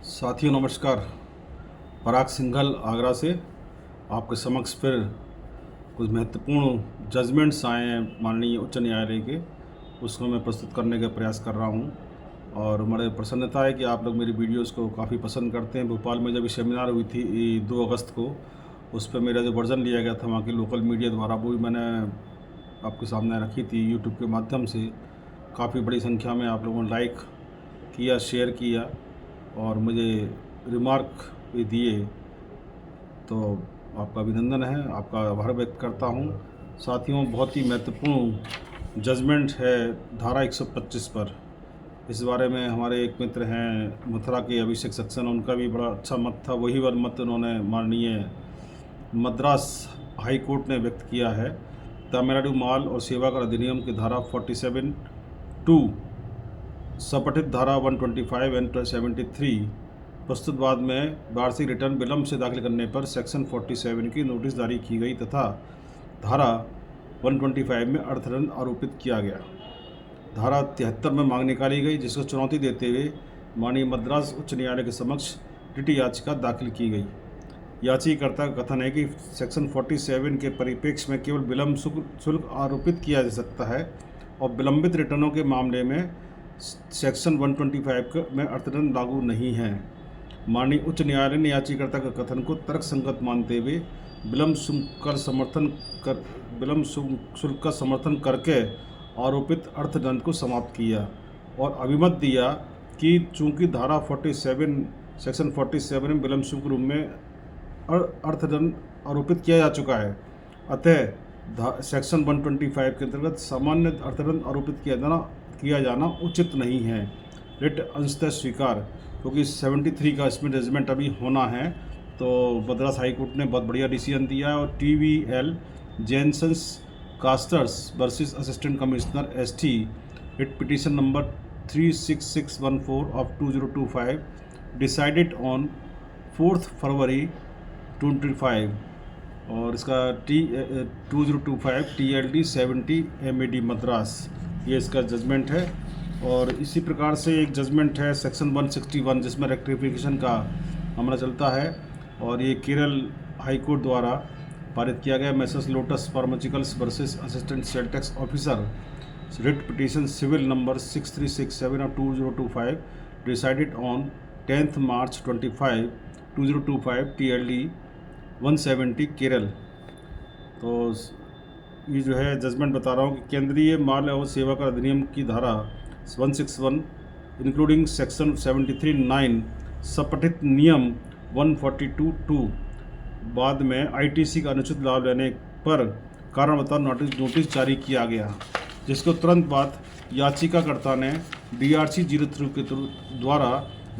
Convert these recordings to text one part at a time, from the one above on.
साथियों नमस्कार। पराग सिंघल आगरा से आपके समक्ष फिर कुछ महत्वपूर्ण जजमेंट्स आए हैं माननीय उच्च न्यायालय के, उसको मैं प्रस्तुत करने का प्रयास कर रहा हूं। और बड़े प्रसन्नता है कि आप लोग मेरी वीडियोस को काफ़ी पसंद करते हैं। भोपाल में जब ये सेमिनार हुई थी 2 अगस्त को, उस पर मेरा जो वर्जन लिया गया था वहाँ की लोकल मीडिया द्वारा, वो भी मैंने आपके सामने रखी थी यूट्यूब के माध्यम से। काफ़ी बड़ी संख्या में आप लोगों ने लाइक किया, शेयर किया और मुझे रिमार्क भी दिए, तो आपका अभिनंदन है, आपका आभार व्यक्त करता हूं। साथियों, बहुत ही महत्वपूर्ण जजमेंट है धारा 125 पर। इस बारे में हमारे एक मित्र हैं मथुरा के अभिषेक सक्सेना, उनका भी बड़ा अच्छा मत था। वही वाला मत उन्होंने माननीय मद्रास हाई कोर्ट ने व्यक्त किया है। तमिलनाडु माल और सेवा कर अधिनियम की धारा 47(2) सपठित धारा 125 एंड 73 प्रस्तुत बाद में वार्षिक रिटर्न विलंब से दाखिल करने पर सेक्शन 47 की नोटिस जारी की गई तथा धारा 125 में अर्थदंड आरोपित किया गया। धारा 73 में मांग निकाली गई, जिसको चुनौती देते हुए माननीय मद्रास उच्च न्यायालय के समक्ष रिट याचिका दाखिल की गई। याचिकाकर्ता का कथन है कि सेक्शन 47 के परिप्रेक्ष्य में केवल विलंब शुल्क आरोपित किया जा सकता है और विलंबित रिटर्नों के मामले में सेक्शन 125 में अर्थदंड लागू नहीं है। माननीय उच्च न्यायालय ने याचिकाकर्ता का कथन को तर्कसंगत मानते हुए विलंब शुल्क का समर्थन करके आरोपित अर्थदंड को समाप्त किया और अभिमत दिया कि चूंकि धारा 47 सेक्शन 47 में विलंब शुल्क रूप में अर्थदंड आरोपित किया जा चुका है, अतः सेक्शन 125 के अंतर्गत सामान्य अर्थदंड आरोपित किया जाना उचित नहीं है। रिट अंशतः स्वीकार, क्योंकि 73 का इसमें जजमेंट अभी होना है, तो मद्रास हाई कोर्ट ने बहुत बढ़िया डिसीजन दिया है। और TVL Jensen's casters versus assistant commissioner ST writ petition number 36614 of 2025 decided on 4 फरवरी 25 और इसका 2025 TLD 70 MAD मद्रास, ये इसका जजमेंट है। और इसी प्रकार से एक जजमेंट है सेक्शन 161, जिसमें रेक्टिफिकेशन का मामला चलता है और ये केरल हाई कोर्ट द्वारा पारित किया गया। Messrs Lotus pharmaceuticals versus assistant sale tax officer writ petition civil number 6367 of 2025 decided on 10 March 25 2025 TLD 170 Kerala. तो ये जो है जजमेंट बता रहा हूँ कि केंद्रीय माल और सेवा कर अधिनियम की धारा 161 इंक्लूडिंग सेक्शन 73(9) सपठित नियम 142(2) बाद में ITC का अनुचित लाभ लेने पर कारण बताओ नोटिस जारी किया गया, जिसको तुरंत बाद याचिकाकर्ता ने DRC 03 के द्वारा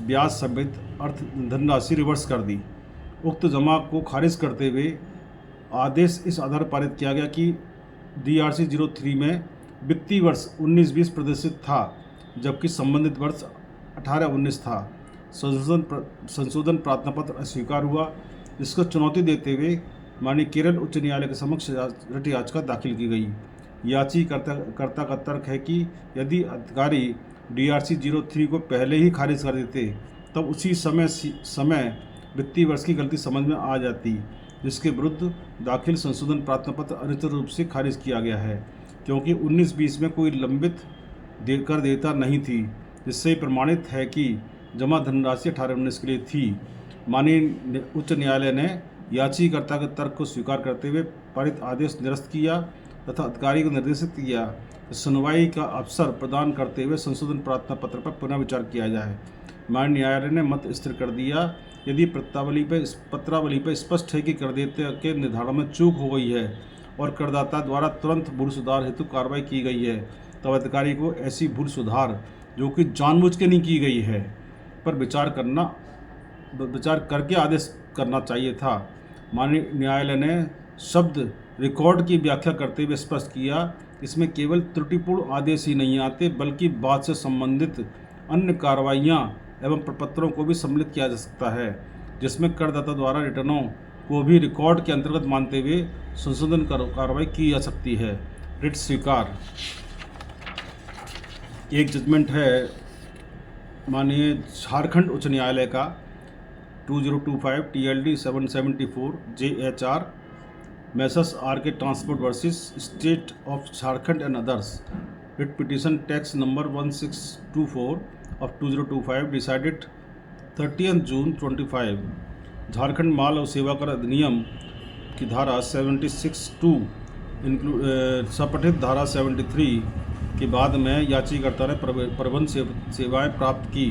ब्याज समेत अर्थ धनराशि रिवर्स कर दी। उक्त जमा को खारिज करते हुए आदेश इस आधार पारित किया गया कि DRC 03 में वित्तीय वर्ष 19-20 प्रदर्शित था, जबकि संबंधित वर्ष 18-19 था। संशोधन प्रार्थना पत्र अस्वीकार हुआ, जिसको चुनौती देते हुए माननीय केरल उच्च न्यायालय के समक्ष रिट याचिका दाखिल की गई। याचिकाकर्ता का तर्क है कि यदि अधिकारी DRC 03 को पहले ही खारिज कर देते तब उसी समय वित्तीय वर्ष की गलती समझ में आ जाती, जिसके विरुद्ध दाखिल संशोधन प्रार्थना पत्र अनिश्चित रूप से खारिज किया गया है, क्योंकि 19-20 में कोई लंबित कर देयता नहीं थी, जिससे प्रमाणित है कि जमा धनराशि 18-19 के लिए थी। माननीय उच्च न्यायालय ने याचिकाकर्ता के तर्क को स्वीकार करते हुए पारित आदेश निरस्त किया तथा अधिकारी को निर्देशित किया सुनवाई का अवसर प्रदान करते हुए संशोधन प्रार्थना पत्र पर पुनः विचार किया जाए। माननीय न्यायालय ने मत स्थिर कर दिया, यदि पत्रावली पर स्पष्ट है कि करदाता के निर्धारण में चूक हो गई है और करदाता द्वारा तुरंत भूल सुधार हेतु कार्रवाई की गई है, तब अधिकारी को ऐसी भूल सुधार जो कि जानबूझ के नहीं की गई है पर विचार करके आदेश करना चाहिए था। माननीय न्यायालय ने शब्द रिकॉर्ड की व्याख्या करते हुए स्पष्ट किया, इसमें केवल त्रुटिपूर्ण आदेश ही नहीं आते, बल्कि बाद से संबंधित अन्य कार्रवाइयाँ एवं प्रपत्रों को भी सम्मिलित किया जा सकता है, जिसमें करदाता द्वारा रिटर्नों को भी रिकॉर्ड के अंतर्गत मानते हुए संशोधन कार्रवाई की जा सकती है। रिट स्वीकार। एक जजमेंट है माननीय झारखंड उच्च न्यायालय का 2025 TLD 774 JHR मैसर्स आर के transport versus state of Jharkhand and others writ petition tax number 1624 of 2025 decided 30 जून 25 झारखंड माल और सेवा कर अधिनियम की धारा 76(2) सपठित धारा 73 के बाद में याचिकाकर्ता ने प्रबंध सेवाएं प्राप्त की,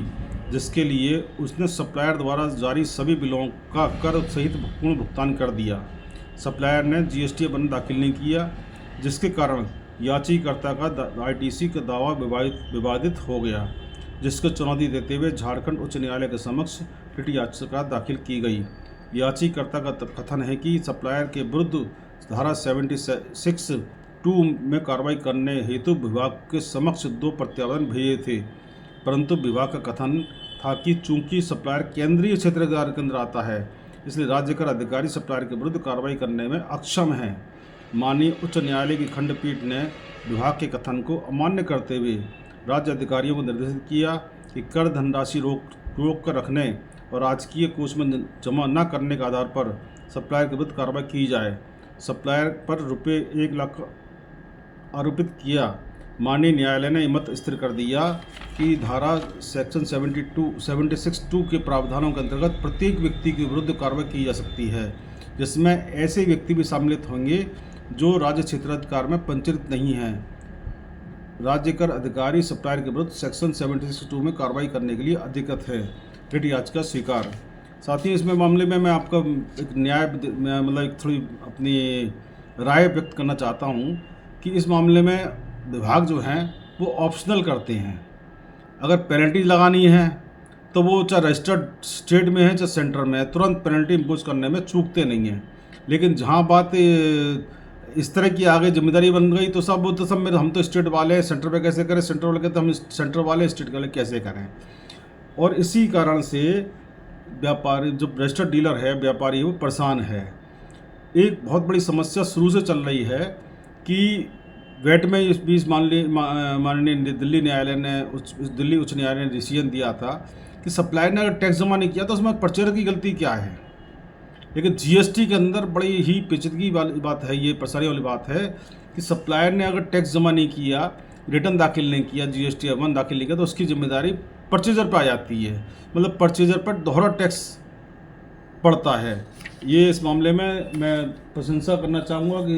जिसके लिए उसने सप्लायर द्वारा जारी सभी बिलों का कर सहित पूर्ण भुगतान कर दिया। सप्लायर ने GST अपन दाखिल नहीं किया, जिसके कारण याचिकाकर्ता का ITC का दावा विवादित हो गया, जिसको चुनौती देते हुए झारखंड उच्च न्यायालय के समक्ष रिट याचिका दाखिल की गई। याचिकाकर्ता का कथन है कि सप्लायर के विरुद्ध धारा 76(2) में कार्रवाई करने हेतु विभाग के समक्ष 2 प्रत्यावेदन भेजे थे, परंतु विभाग का कथन था कि चूंकि सप्लायर केंद्रीय क्षेत्र अधिकार के अंदर आता है, इसलिए राज्य कर अधिकारी सप्लायर के विरुद्ध कार्रवाई करने में अक्षम है। माननीय उच्च न्यायालय की खंडपीठ ने विभाग के कथन को अमान्य करते हुए राज्य अधिकारियों को निर्देशित किया कि कर धनराशि रोक कर रखने और राजकीय कोष में जमा न करने के आधार पर सप्लायर के विरुद्ध कार्रवाई की जाए। सप्लायर पर रुपये 1 लाख आरोपित किया। माननीय न्यायालय ने मत स्थिर कर दिया कि धारा सेक्शन 76(2) के प्रावधानों के अंतर्गत प्रत्येक व्यक्ति के विरुद्ध कार्रवाई की जा सकती है, जिसमें ऐसे व्यक्ति भी सम्मिलित होंगे जो राज्य क्षेत्राधिकार में पंजीकृत नहीं हैं। राज्य कर अधिकारी सप्लायर के विरुद्ध सेक्शन 76(2) में कार्रवाई करने के लिए अधिकृत है। रिट याचिका स्वीकार। साथ ही इसमें मामले में मैं आपका एक मतलब एक थोड़ी अपनी राय व्यक्त करना चाहता हूँ कि इस मामले में विभाग जो हैं वो ऑप्शनल करते हैं। अगर पेनल्टी लगानी है तो वो चाहे रजिस्टर्ड स्टेट में है चाहे सेंटर में है, तुरंत पेनल्टी इम्पोज करने में चूकते नहीं हैं। लेकिन जहाँ बात इस तरह की आगे जिम्मेदारी बन गई तो सब मेरे हम तो स्टेट वाले हैं, सेंटर पे कैसे करें, सेंटर वाले कहते हम सेंटर वाले स्टेट वाले कैसे करें। और इसी कारण से व्यापारी जो रजिस्टर्ड डीलर है, व्यापारी वो परेशान है। एक बहुत बड़ी समस्या शुरू से चल रही है कि वेट में इस बीच माननीय दिल्ली न्यायालय ने दिल्ली उच्च न्यायालय ने डिसीजन दिया था कि सप्लायर ने अगर टैक्स जमा नहीं किया तो उसमें परचेजर की गलती क्या है। लेकिन GST के अंदर बड़ी ही पेचीदगी वाली बात है, ये परेशानी वाली बात है कि सप्लायर ने अगर टैक्स जमा नहीं किया, रिटर्न दाखिल नहीं किया, GST अवन दाखिल नहीं किया, तो उसकी जिम्मेदारी परचेजर पर आ जाती है। मतलब परचेजर पर दोहरा टैक्स पड़ता है। ये इस मामले में मैं प्रशंसा करना चाहूँगा कि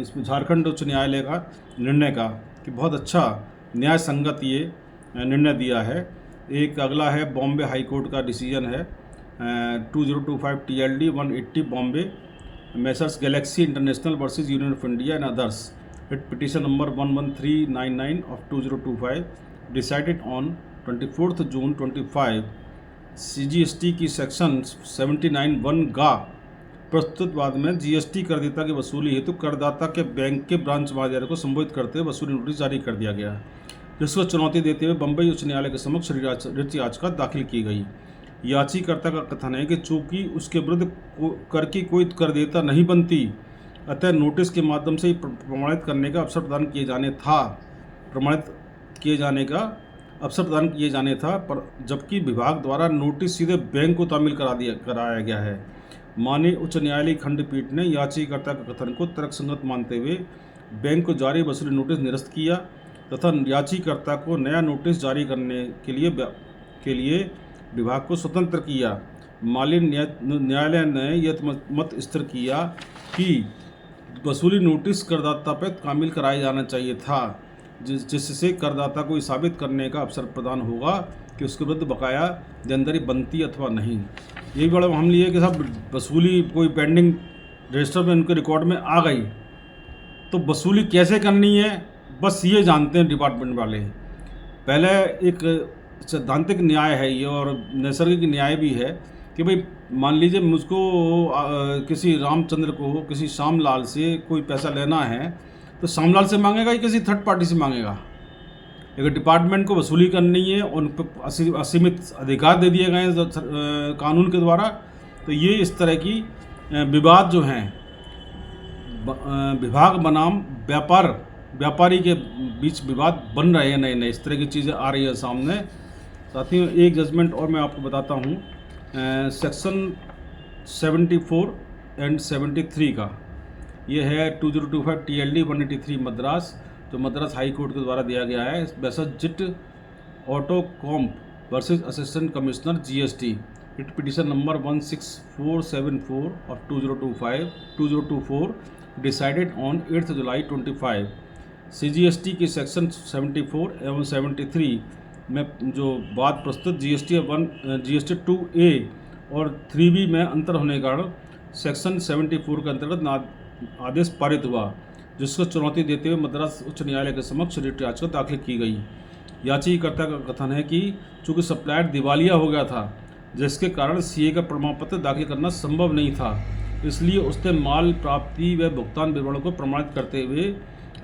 इसमें झारखंड उच्च न्यायालय का निर्णय का कि बहुत अच्छा न्याय संगत ये निर्णय दिया है। एक अगला है बॉम्बे हाई कोर्ट का डिसीजन है 2025 TLD 180 Bombay Messrs Galaxy international versus union of India and others writ petition number 11399 of 2025 decided on 24 June 25। CGST की सेक्शन 79(1) प्रस्तुत बाद में GST करदाता की वसूली हेतु करदाता के बैंक के ब्रांच मैनेजर को संबोधित करते हुए वसूली नोटिस जारी कर दिया गया, जिसको चुनौती देते हुए बम्बई उच्च न्यायालय के समक्ष रिट याचिका दाखिल की गई। याचिकाकर्ता का कथन है कि चूंकि उसके विरुद्ध कर की कोई करदाता नहीं बनती, अतः नोटिस के माध्यम से प्रमाणित करने का अवसर प्रदान किए जाने था पर जबकि विभाग द्वारा नोटिस सीधे बैंक को तामील कराया गया है। माननीय उच्च न्यायालय खंडपीठ ने याचिकाकर्ता के कथन को तर्कसंगत मानते हुए बैंक को जारी वसूली नोटिस निरस्त किया तथा याचिकाकर्ता को नया नोटिस जारी करने के लिए विभाग को स्वतंत्र किया। माननीय न्यायालय ने यह मत स्थिर किया कि वसूली नोटिस करदाता पर तामील कराया जाना चाहिए था, जिससे करदाता को साबित करने का अवसर प्रदान होगा कि उसके विरुद्ध बकाया देनदारी बनती अथवा नहीं। यही बड़ा मामला है कि साहब वसूली कोई पेंडिंग रजिस्टर में उनके रिकॉर्ड में आ गई तो वसूली कैसे करनी है बस ये जानते हैं डिपार्टमेंट वाले। पहले एक सैद्धांतिक न्याय है ये और नैसर्गिक न्याय भी है कि भाई मान लीजिए मुझको किसी रामचंद्र को किसी श्यामलाल से कोई पैसा लेना है तो श्यामलाल से मांगेगा या किसी थर्ड पार्टी से मांगेगा। अगर डिपार्टमेंट को वसूली करनी है, उन पर असीमित अधिकार दे दिए गए हैं कानून के द्वारा, तो ये इस तरह की विवाद जो हैं विभाग बनाम व्यापारी के बीच विवाद बन रहे हैं, नए नए इस तरह की चीज़ें आ रही है सामने। साथियों एक जजमेंट और मैं आपको बताता हूँ, सेक्शन 74 एंड 73 का, ये है 2025 TLD 183 मद्रास, जो मद्रास हाई कोर्ट के द्वारा दिया गया है वर्सेस जिट ऑटोकॉम्प versus assistant commissioner GST, writ petition number 16474 of 2024 decided on 8 जुलाई 25। CGST के सेक्शन 74 एवं 73 में जो बात प्रस्तुत GST 2A और 3B में अंतर होने के कारण सेक्शन 74 के अंतर्गत आदेश पारित हुआ, जिसको चुनौती देते हुए मद्रास उच्च न्यायालय के समक्ष रिट याचिका दाखिल की गई। याचिकाकर्ता का कथन है कि चूंकि सप्लायर दिवालिया हो गया था, जिसके कारण CA का प्रमाण पत्र दाखिल करना संभव नहीं था, इसलिए उसने माल प्राप्ति व भुगतान विवरण को प्रमाणित करते हुए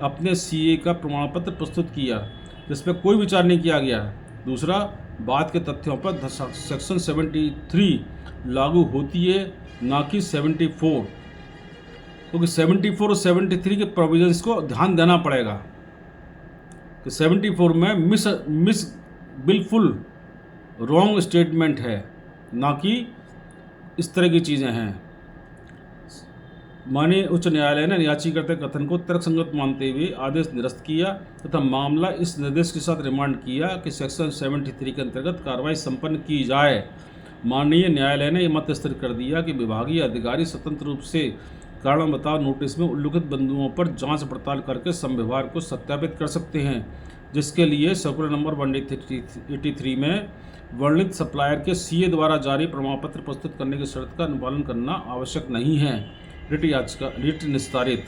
अपने CA का प्रमाण पत्र प्रस्तुत किया, जिसमें कोई विचार नहीं किया गया। दूसरा, बात के तथ्यों पर सेक्शन 73 लागू होती है, ना कि 74, क्योंकि 74 और 73 के प्रोविजंस को ध्यान देना पड़ेगा कि 74 में मिस बिल्कुल रॉन्ग स्टेटमेंट है, ना कि इस तरह की चीज़ें हैं। माननीय उच्च न्यायालय ने याचिकाकर्ता के कथन को तर्कसंगत मानते हुए आदेश निरस्त किया तथा मामला इस निर्देश के साथ रिमांड किया कि सेक्शन 73 के अंतर्गत कार्रवाई संपन्न की जाए। माननीय न्यायालय ने यह मत स्थिर कर दिया कि विभागीय अधिकारी स्वतंत्र रूप से कारण बताओ नोटिस में उल्लिखित बिंदुओं पर जांच पड़ताल करके संव्यवहार को सत्यापित कर सकते हैं, जिसके लिए सर्कुलर नंबर 183 में वर्णित सप्लायर के CA द्वारा जारी प्रमाण पत्र प्रस्तुत करने की शर्त का अनुपालन करना आवश्यक नहीं है। रिट निस्तारित।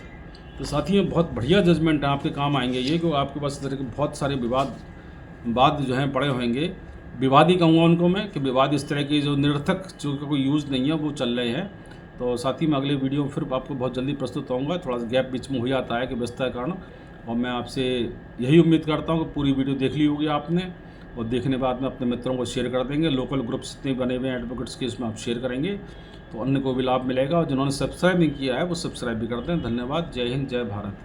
तो साथियों बहुत बढ़िया जजमेंट है, आपके काम आएंगे ये, क्योंकि आपके पास इस तरह के बहुत सारे विवाद जो हैं पड़े होंगे। विवाद ही कहूँगा उनको मैं, कि विवाद इस तरह की जो निरर्थक जो कोई यूज़ नहीं है वो चल रहे हैं। तो साथ ही मैं अगले वीडियो में फिर आपको बहुत जल्दी प्रस्तुत होऊंगा। थोड़ा सा गैप बीच में हो जाता है कि व्यस्तता के कारण, और मैं आपसे यही उम्मीद करता हूँ कि पूरी वीडियो देख ली होगी आपने, और देखने के बाद में अपने मित्रों को शेयर कर देंगे। लोकल ग्रुप्स जितने बने हुए हैं एडवोकेट्स के, इसमें आप शेयर करेंगे तो अन्य को भी लाभ मिलेगा, और जिन्होंने सब्सक्राइब नहीं किया है वो सब्सक्राइब भी कर दें। धन्यवाद। जय हिंद, जय भारत।